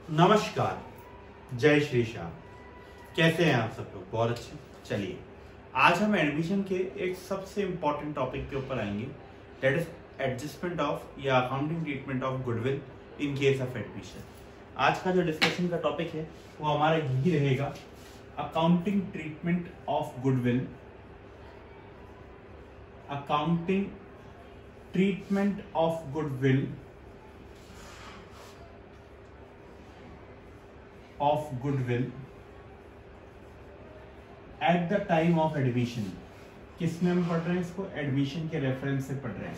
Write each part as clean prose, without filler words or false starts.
नमस्कार, जय श्री श्याम। कैसे हैं आप सब लोग? बहुत अच्छे। चलिए, आज हम एडमिशन के एक सबसे इंपॉर्टेंट टॉपिक के ऊपर आएंगे, दैट इज एडजस्टमेंट ऑफ या accounting treatment of goodwill in case of admission. आज का जो डिस्कशन का टॉपिक है वो हमारा यही रहेगा, accounting treatment of goodwill, accounting treatment of goodwill at the time of admission. किस में हम पढ़ रहे हैं इसको? एडमिशन के रेफरेंस से पढ़ रहे हैं।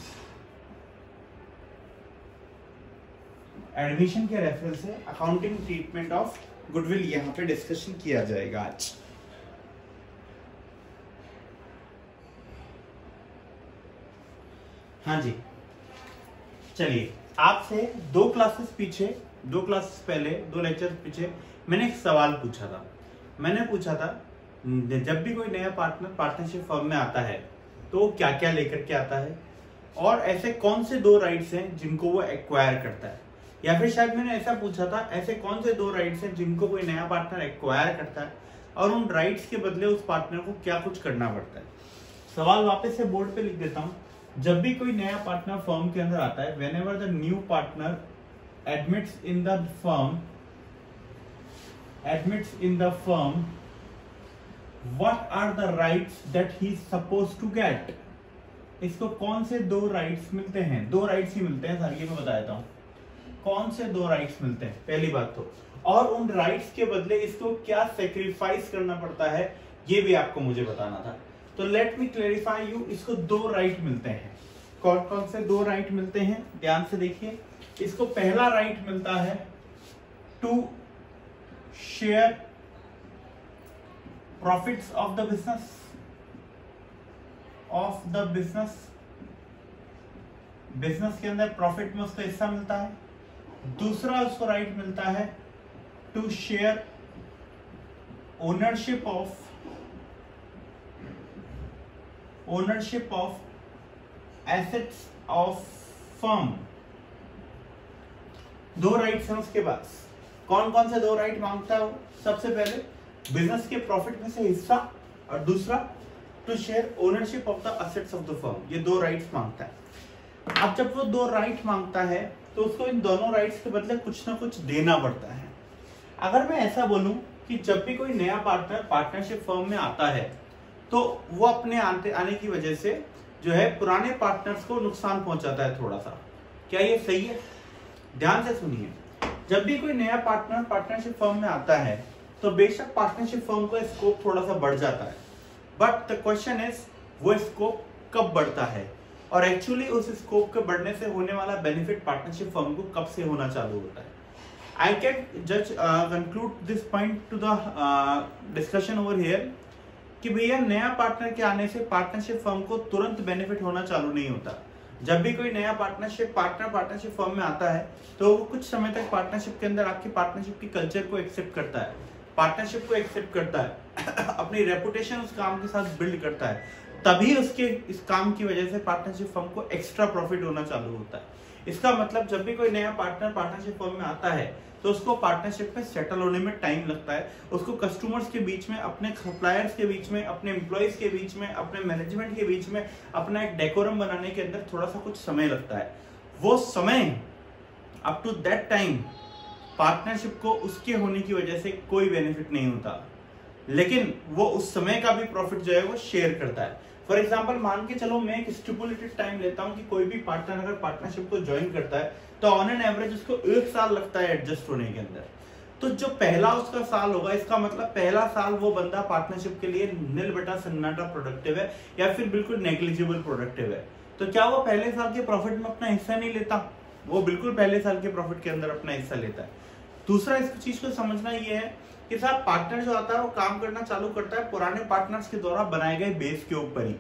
एडमिशन के रेफरेंस से अकाउंटिंग ट्रीटमेंट ऑफ गुडविल यहां पे डिस्कशन किया जाएगा आज। हाँ जी, चलिए, आपसे दो क्लासेस पहले, दो लेक्चर पीछे मैंने एक सवाल पूछा था। मैंने पूछा था, जब भी कोई नया पार्टनर पार्टनरशिप फर्म में आता है तो क्या क्या लेकर के आता है, और ऐसे कौन से दो राइट्स हैं जिनको वो एक्वायर करता है, या फिर शायद मैंने ऐसा पूछा था, ऐसे कौन से दो राइट्स हैं जिनको कोई नया पार्टनर एक्वायर करता है और उन राइट्स के बदले उस पार्टनर को क्या कुछ करना पड़ता है। सवाल वापस से बोर्ड पे लिख देता हूँ। जब भी कोई नया पार्टनर फर्म के अंदर आता है, whenever the new partner admits in the firm, what are the rights that he is supposed to get? इसको कौन से दो राइट्स मिलते हैं? दो राइट्स ही मिलते हैं सर, ये मैं बता देता हूँ कौन से दो राइट्स मिलते हैं। पहली बात तो, और उन राइट्स के बदले इसको क्या सेक्रीफाइस करना पड़ता है, ये भी आपको मुझे बताना था। तो लेट मी क्लेरिफाई यू, इसको दो राइट मिलते हैं। कौन कौन से दो राइट मिलते हैं? ध्यान से देखिए। इसको पहला राइट मिलता है to share profits of the business के अंदर प्रॉफिट में उसका हिस्सा मिलता है। दूसरा उसको राइट मिलता है to share ownership of assets of firm. दो राइट्स हैं उसके पास। कौन कौन से दो राइट मांगता है वो? सबसे पहले बिजनेस के प्रॉफिट में से हिस्सा, और दूसरा to share ownership of the assets of the firm. ये दो राइट्स मांगता है। अब जब वो दो राइट मांगता है तो उसको इन दोनों राइट्स के बदले कुछ ना कुछ देना पड़ता है। अगर मैं ऐसा बोलूं कि जब भी कोई नया पार्टनर पार्टनरशिप फर्म में आता है तो वो अपने आने की वजह से जो है पुराने पार्टनर्स को नुकसान पहुंचाता है थोड़ा सा। क्या ये सही है? ध्यान से सुनिए। जब भी कोई नया पार्टनर पार्टनरशिप फर्म में आता है तो बेशक पार्टनरशिप फर्म का स्कोप थोड़ा सा बढ़ जाता है, बट द क्वेश्चन इज वो स्कोप कब बढ़ता है, और एक्चुअली उस स्कोप के बढ़ने से होने वाला बेनिफिट पार्टनरशिप फर्म को कब से होना चालू होता है। I can just conclude this point two the discussion over here कि भैया नया पार्टनर के आने से पार्टनरशिप फर्म को तुरंत बेनिफिट होना चालू नहीं होता। जब भी कोई नया पार्टनरशिप फर्म में आता है तो वो कुछ समय तक पार्टनरशिप के अंदर आपकी पार्टनरशिप की कल्चर को एक्सेप्ट करता है, पार्टनरशिप को एक्सेप्ट करता है, अपनी रेपुटेशन उस काम के साथ बिल्ड करता है। तभी उसके इस काम की वजह से पार्टनरशिप फर्म को एक्स्ट्रा प्रॉफिट होना चालू होता है। इसका मतलब जब भी कोई नया पार्टनर पार्टनरशिप फर्म में आता है तो उसको पार्टनरशिप में सेटल होने में टाइम लगता है। उसको कस्टमर्स के बीच में, अपने सप्लायर्स के बीच में, अपने एम्प्लॉयज के बीच में, अपने मैनेजमेंट के बीच में अपना एक डेकोरम बनाने के अंदर थोड़ा सा कुछ समय लगता है। वो समय up to that time partnership को उसके होने की वजह से कोई बेनिफिट नहीं होता, लेकिन वो उस समय का भी प्रॉफिट जो है वो शेयर करता है। फॉर एग्जाम्पल, मान के चलो मैं एक स्टिपुलेटेड टाइम लेता हूं कि कोई भी पार्टनर अगर पार्टनरशिप को ज्वाइन करता है तो ऑन एन एवरेज उसको 1 साल लगता है एडजस्ट होने के अंदर। तो जो पहला उसका साल होगा, इसका मतलब पहला साल वो बंदा पार्टनरशिप के लिए नील बटा सन्नाटा प्रोडक्टिव है या फिर बिल्कुल नेग्लिजिबल प्रोडक्टिव है। तो क्या वो पहले साल के प्रॉफिट में अपना हिस्सा नहीं लेता? वो बिल्कुल पहले साल के प्रॉफिट के अंदर अपना हिस्सा लेता है। दूसरा इस चीज को समझना ये है कि साहब पार्टनर जो आता है वो काम करना चालू करता है पुराने पार्टनर्स के द्वारा बनाए गए बेस के ऊपर ही।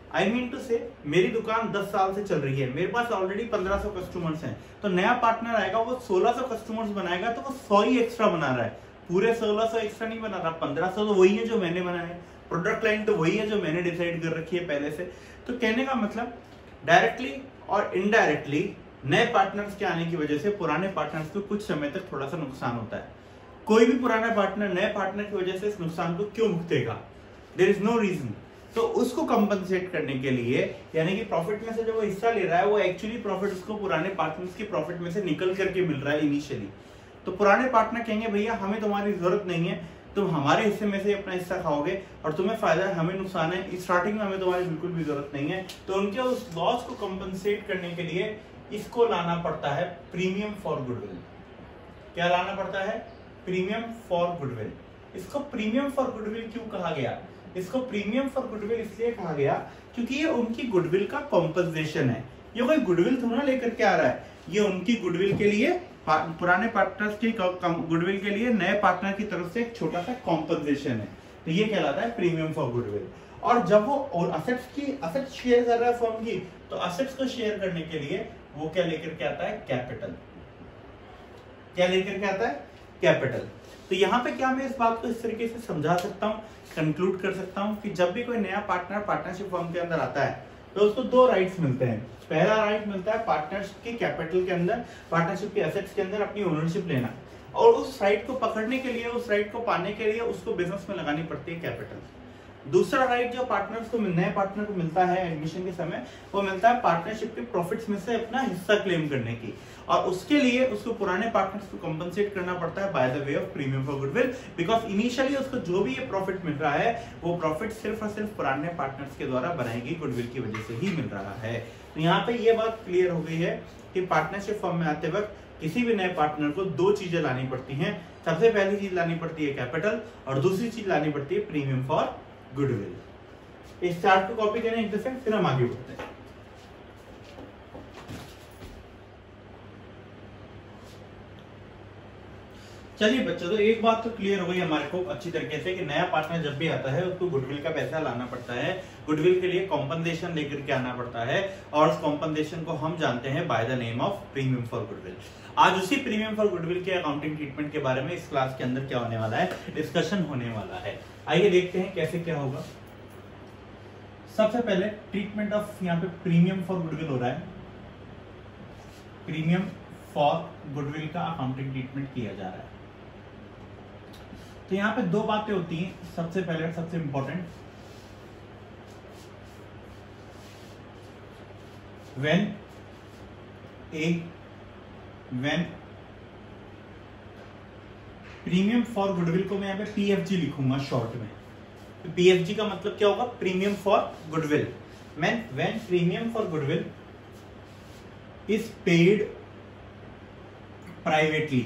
आई मीन टू से, मेरी दुकान 10 साल से चल रही है, मेरे पास ऑलरेडी 1500 कस्टमर्स हैं, तो नया पार्टनर आएगा वो 1600 कस्टमर्स बनाएगा तो वो 100 ही एक्स्ट्रा बना रहा है, पूरे 1600 एक्स्ट्रा नहीं बना रहा। 1500 तो वही है जो मैंने बनाया, प्रोडक्ट लाइन तो वही है जो मैंने डिसाइड कर रखी है पहले से। तो कहने का मतलब डायरेक्टली और इनडायरेक्टली नए पार्टनर्स के आने की वजह से पुराने पार्टनर्स को कुछ समय तक थोड़ा सा नुकसान होता है। कोई भी पुराना पार्टनर नए पार्टनर की वजह से इस नुकसान को क्यों भुगतेगा? There is no reason. तो उसको कंपनसेट करने के लिए, यानी कि प्रॉफिट में से जो वो हिस्सा ले रहा है वो एक्चुअली प्रॉफिट उसको पुराने पार्टनर्स के प्रॉफिट में से निकल करके मिल रहा है इनिशियली। तो पुराने पार्टनर कहेंगे भैया हमें तुम्हारी जरूरत नहीं है, तुम हमारे हिस्से में से अपना हिस्सा खाओगे और तुम्हें फायदा है, हमें नुकसान है, स्टार्टिंग में हमें तुम्हारी बिल्कुल भी जरूरत नहीं है। तो उनके उस लॉस को कंपनसेट करने के लिए इसको लाना पड़ता है प्रीमियम फॉर गुडविल। क्या लाना पड़ता है? Premium for goodwill. इसको प्रीमियम फॉर गुडविल क्यों कहा गया? इसको प्रीमियम फॉर गुडविल इसलिए कहा गया क्योंकि ये उनकी गुडविल का कॉम्पनसेशन है। ये कोई गुडविल थोड़ा लेकर के आ रहा है, ये उनकी गुडविल के लिए, पुराने पार्टनर्स की गुडविल के लिए नए पार्टनर की तरफ से एक छोटा सा कॉम्पनसेशन है। तो ये कहलाता है प्रीमियम फॉर गुडविल। और जब वो और असेट्स शेयर कर रहा है फर्म की, तो असेट्स को शेयर करने के लिए वो क्या लेकर के आता है? कैपिटल। क्या लेकर के आता है? कैपिटल। तो यहाँ पे क्या मैं इस बात को इस तरीके से समझा सकता हूँ, कंक्लूड कर सकता हूँ कि जब भी कोई नया पार्टनर पार्टनरशिप फर्म के अंदर आता है तो उसको दो राइट्स मिलते हैं। पहला राइट मिलता है पार्टनरशिप की कैपिटल के अंदर, पार्टनरशिप के एसेट्स के अंदर अपनी ओनरशिप लेना, और उस राइट को पकड़ने के लिए, उस राइट को पाने के लिए उसको बिजनेस में लगानी पड़ती है कैपिटल। दूसरा राइट जो पार्टनर्स को, नए पार्टनर को मिलता है एडमिशन के समय, वो मिलता है पार्टनरशिप के प्रॉफिट्स में से अपना हिस्सा क्लेम करने की, और उसके लिए उसको पुराने पार्टनर्स को कंपनसेट करना पड़ता है by the way of premium for goodwill, because initially उसको जो भी ये प्रॉफिट मिल रहा है वो प्रॉफिट सिर्फ और सिर्फ पुराने पार्टनर्स के द्वारा बनाई गई गुडविल की वजह से ही मिल रहा है। तो यहाँ पे ये बात क्लियर हो गई है कि पार्टनरशिप फर्म में आते वक्त किसी भी नए पार्टनर को दो चीजें लानी पड़ती हैं। सबसे पहली चीज लानी पड़ती है कैपिटल, और दूसरी चीज लानी पड़ती है प्रीमियम फॉर गुडविल। इस चार्ट को कॉपी करें एक दफे, फिर हम आगे बढ़ते हैं। चलिए बच्चों, तो एक बात तो क्लियर हो गई हमारे को अच्छी तरीके से कि नया पार्टनर जब भी आता है उसको गुडविल का पैसा लाना पड़ता है, गुडविल के लिए कॉम्पनसेशन लेकर के आना पड़ता है, और उस कॉम्पनसेशन को हम जानते हैं by the name of premium for goodwill. आज उसी प्रीमियम फॉर गुडविल के अकाउंटिंग ट्रीटमेंट के बारे में इस क्लास के अंदर क्या होने वाला है, डिस्कशन होने वाला है। आइए देखते हैं कैसे क्या होगा। सबसे पहले ट्रीटमेंट ऑफ, यहाँ पे प्रीमियम फॉर गुडविल हो रहा है, प्रीमियम फॉर गुडविल का अकाउंटिंग ट्रीटमेंट किया जा रहा है। तो यहां पे दो बातें होती हैं। सबसे पहले, सबसे important, when premium for goodwill को मैं यहां पे पीएफजी लिखूंगा शॉर्ट में। तो पीएफजी का मतलब क्या होगा? Premium for goodwill. When premium for goodwill is paid privately,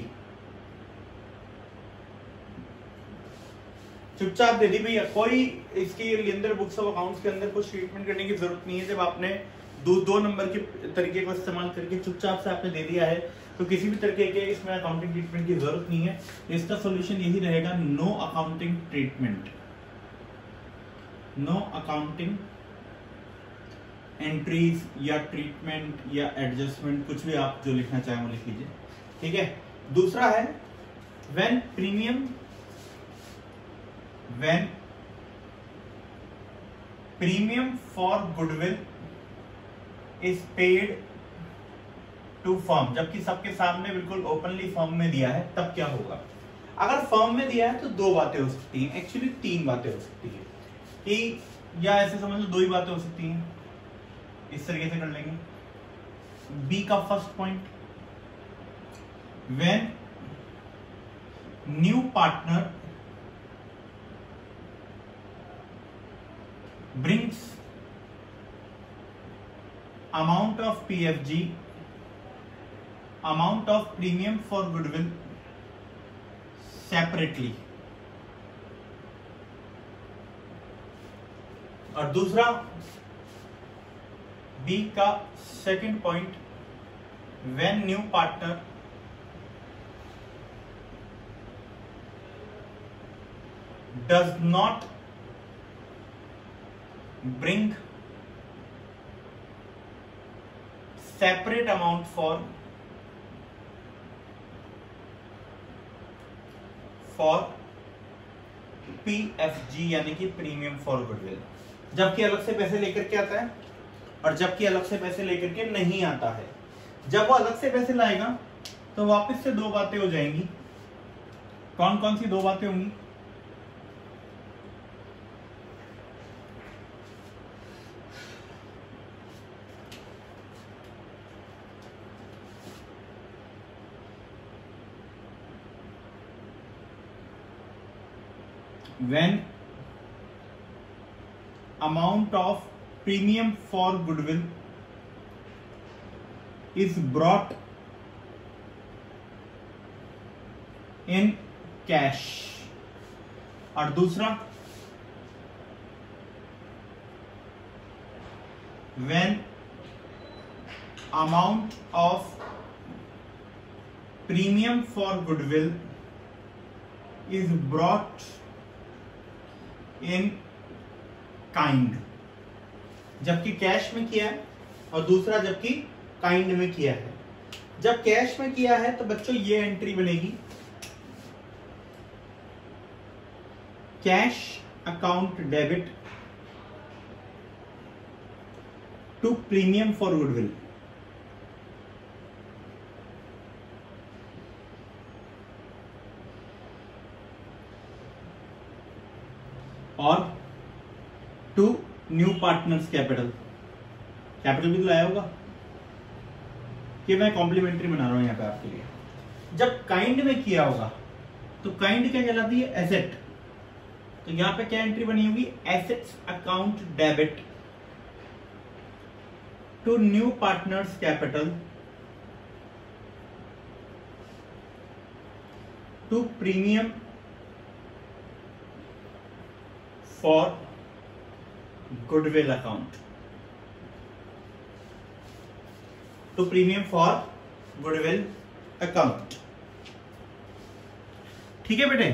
चुपचाप दे दी भैया, कोई इसके अंदर बुक्स ऑफ अकाउंट्स के अंदर कुछ ट्रीटमेंट करने की जरूरत नहीं है। जब आपने दो नंबर के तरीके को इस्तेमाल करके चुपचाप से आपने दे दिया है तो किसी भी तरीके के इसमें अकाउंटिंग ट्रीटमेंट की जरूरत नहीं है। इसका सॉल्यूशन यही रहेगा, no accounting treatment, no accounting entries या ट्रीटमेंट या एडजस्टमेंट, कुछ भी आप जो लिखना चाहें वो लिख लीजिए, ठीक है। दूसरा है when premium for goodwill is paid to firm, जबकि सबके सामने बिल्कुल ओपनली फर्म में दिया है, तब क्या होगा? अगर फर्म में दिया है तो दो बातें हो सकती हैं, एक्चुअली तीन बातें हो सकती है, कि या ऐसे समझ लो दो ही बातें हो सकती हैं। इस तरीके से कर लेंगे। बी का first point, when new partner brings amount of PFG, amount of premium for goodwill separately, और दूसरा बी का second point, when new partner does not bring separate amount for PFG यानी कि प्रीमियम फॉर गुडविल, जबकि अलग से पैसे लेकर के आता है और जबकि अलग से पैसे लेकर के नहीं आता है। जब वो अलग से पैसे लाएगा तो वापस से दो बातें हो जाएंगी। कौन कौन सी दो बातें होंगी? When amount of premium for goodwill is brought in cash, और दूसरा when amount of premium for goodwill is brought in kind, जबकि कैश में किया है, और दूसरा जबकि काइंड में किया है। जब कैश में किया है तो बच्चों ये एंट्री बनेगी, cash account debit to premium for goodwill. और to new partners capital, capital भी तो लाया होगा कि मैं कॉम्प्लीमेंट्री बना रहा हूं यहां पे आपके लिए। जब काइंड में किया होगा तो काइंड क्या कहलाती है? एसेट। तो यहां पे क्या एंट्री बनी होगी? Assets account debit to new partners capital to premium for goodwill account, to premium for goodwill account. ठीक है बेटे।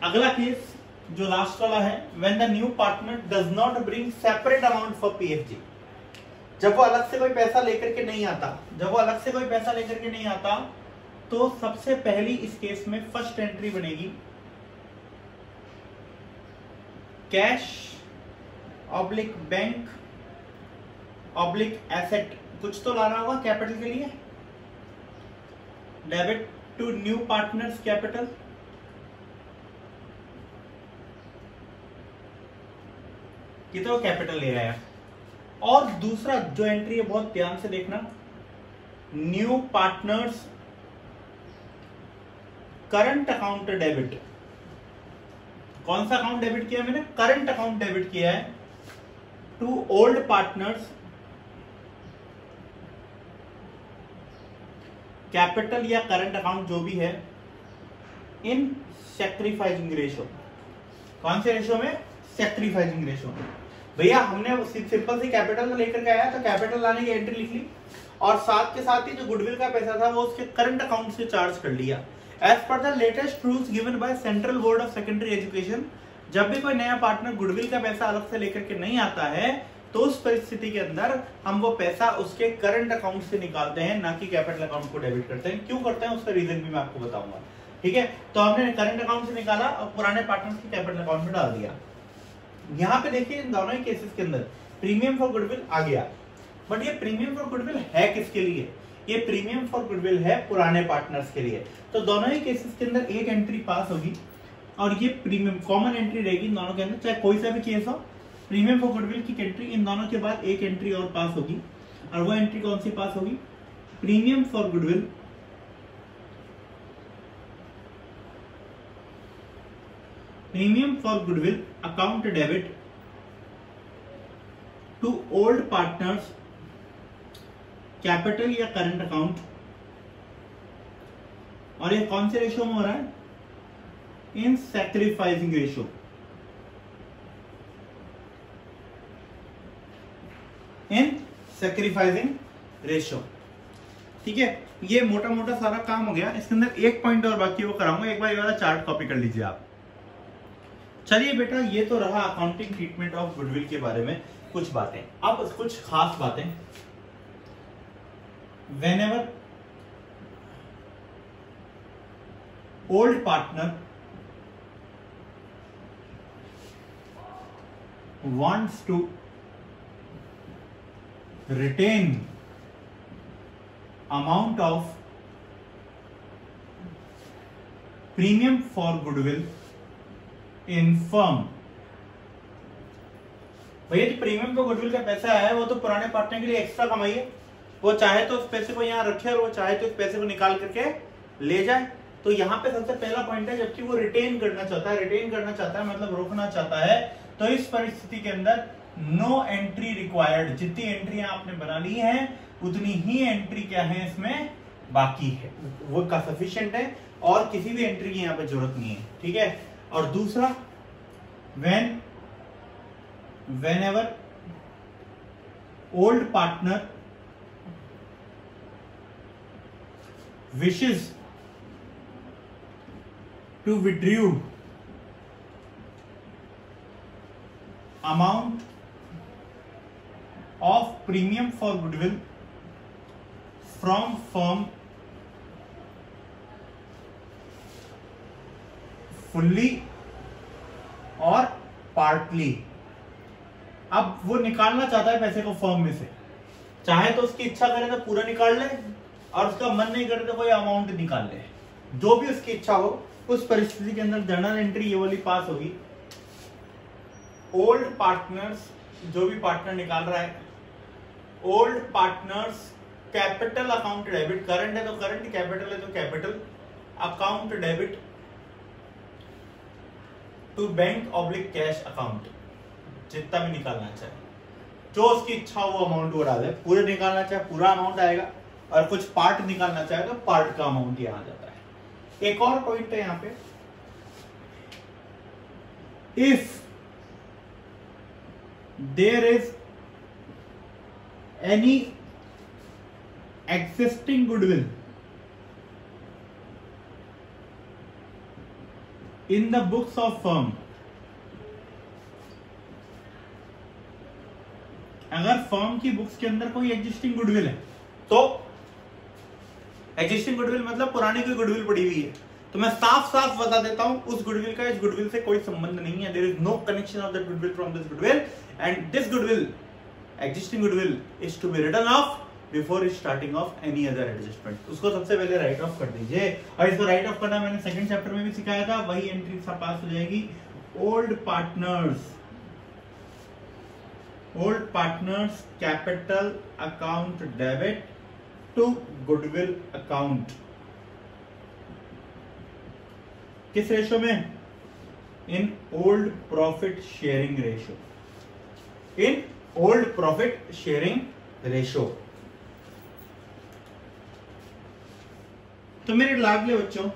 अगला केस जो लास्ट वाला है, when the new partner does not bring separate amount for PFG. जब वो अलग से कोई पैसा लेकर के नहीं आता, जब वो अलग से कोई पैसा लेकर के नहीं आता, तो सबसे पहली इस केस में फर्स्ट एंट्री बनेगी cash oblique bank oblique asset, कुछ तो लाना होगा कैपिटल के लिए, debit to new partners capital ये तो कैपिटल ले रहा है। और दूसरा जो एंट्री है बहुत ध्यान से देखना, new partners current account debit. कौन सा अकाउंट डेबिट किया मैंने? करंट अकाउंट डेबिट किया है टू ओल्ड पार्टनर्स कैपिटल या करंट अकाउंट जो भी है इन सैक्रिफाइसिंग रेशो। कौन से रेशो में? Sacrificing ratio. भैया हमने सिंपल सी कैपिटल लेकर के आया तो कैपिटल लाने की एंट्री लिख ली, और साथ के साथ ही जो गुडविल का पैसा था वो उसके करंट अकाउंट से चार्ज कर लिया। As per the latest rules given by Central Board of Secondary Education, जब भी कोई नया पार्टनर गुडविल का पैसा अलग से लेकर के नहीं आता है तो उस परिस्थिति के अंदर हम वो पैसा उसके करंट अकाउंट से निकालते हैं, ना कि कैपिटल अकाउंट को डेबिट करते हैं। क्यों करते हैं उसका रीजन भी मैं आपको बताऊंगा। ठीक है, तो हमने करंट अकाउंट से निकाला और पुराने पार्टनर के कैपिटल अकाउंट में डाल दिया। यहाँ पे देखिए इन दोनों ही केसेस के अंदर प्रीमियम फॉर गुडविल आ गया, बट ये प्रीमियम फॉर गुडविल है किसके लिए? ये प्रीमियम फॉर गुडविल है पुराने पार्टनर्स के लिए। तो दोनों ही केसेस के अंदर एक एंट्री पास होगी और ये प्रीमियम कॉमन एंट्री रहेगी इन दोनों के अंदर, चाहे कोई सा भी केस हो। प्रीमियम फॉर गुडविल की एंट्री इन दोनों के बाद एक एंट्री और पास होगी, और वो एंट्री कौन सी पास होगी? Premium for goodwill premium for goodwill account debit to old partners capital या करंट अकाउंट। और ये कौन से रेशो में हो रहा है? In sacrificing ratio. In sacrificing ratio. ठीक है, ये मोटा मोटा सारा काम हो गया। इसके अंदर एक पॉइंट और बाकी वो कराऊंगा, एक बार ये वाला चार्ट कॉपी कर लीजिए आप। चलिए बेटा, ये तो रहा अकाउंटिंग ट्रीटमेंट ऑफ गुडविल के बारे में कुछ बातें। अब कुछ खास बातें। Whenever old partner wants to retain amount of premium for goodwill in firm। भैया जो प्रीमियम को गुडविल का पैसा है वो तो पुराने पार्टनर के लिए एक्स्ट्रा कमाई है, वो चाहे तो उस पैसे को यहाँ रखे और वो चाहे तो उस पैसे को निकाल करके ले जाए। तो यहाँ पे सबसे पहला पॉइंट है, जबकि वो रिटेन करना चाहता है, रिटेन करना चाहता है मतलब रोकना चाहता है, तो इस परिस्थिति के अंदर नो एंट्री रिक्वायर्ड, जितनी एंट्री आपने बना ली है उतनी ही एंट्री क्या है इसमें बाकी है, वो का सफिशिएंट है और किसी भी एंट्री की यहाँ पे जरूरत नहीं है, ठीक है। और दूसरा, whenever old partner wishes to withdraw amount of premium for goodwill from firm fully or partly, अब वो निकालना चाहता है पैसे को फर्म में से, चाहे तो उसकी इच्छा करे तो पूरा निकाल ले और उसका मन नहीं करे तो कोई अमाउंट निकाल ले, जो भी उसकी इच्छा हो। उस परिस्थिति के अंदर जर्नल एंट्री ये वाली पास होगी। ओल्ड पार्टनर्स, जो भी पार्टनर निकाल रहा है, old partners capital account debit, current है तो करंट, कैपिटल है तो capital account debit to bank oblique cash account, जितना भी निकालना चाहे, जो उसकी इच्छा हो वो अमाउंट वो डाले। पूरे निकालना चाहे पूरा अमाउंट आएगा और कुछ पार्ट निकालना चाहे तो पार्ट का अमाउंट यहाँ जाता है। एक और पॉइंट है यहाँ पे, if there is any existing goodwill in the books of firm, अगर फर्म की बुक्स के अंदर कोई एग्जिस्टिंग गुडविल है, तो एग्जिस्टिंग गुडविल मतलब पुरानी कोई गुडविल पड़ी हुई है, तो मैं साफ साफ बता देता हूं उस गुडविल का इस गुडविल से कोई संबंध नहीं है। There is no connection of that goodwill from this goodwill and this goodwill, existing goodwill is to be written off before starting of any other adjustment. उसको सबसे पहले राइट ऑफ कर दीजिए, और इसको राइट ऑफ करना मैंने सेकंड चैप्टर में भी सिखाया था, वही एंट्री सब पास हो जाएगी। Old partners capital account debit to goodwill account, किस रेशो में? In old profit sharing ratio, in old profit sharing ratio. तो मेरे लाडले बच्चों,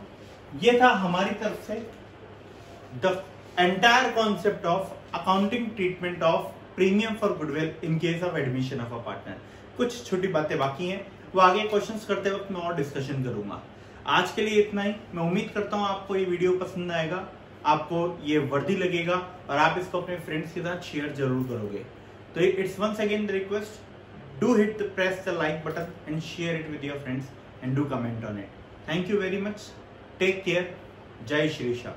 ये था हमारी तरफ से the entire concept of accounting treatment of premium for goodwill in case of admission of a partner. कुछ छोटी बातें बाकी हैं, वो आगे क्वेश्चंस करते वक्त मैं और डिस्कशन करूंगा। आज के लिए इतना ही। मैं उम्मीद करता हूं आपको ये वीडियो पसंद आएगा, आपको ये वर्दी लगेगा और आप इसको अपने फ्रेंड्स के साथ शेयर जरूर करोगे। तो it's once again the request, do hit the press the like button and share it with your friends and do comment on it. Thank you very much, take care, जय श्री श्याम।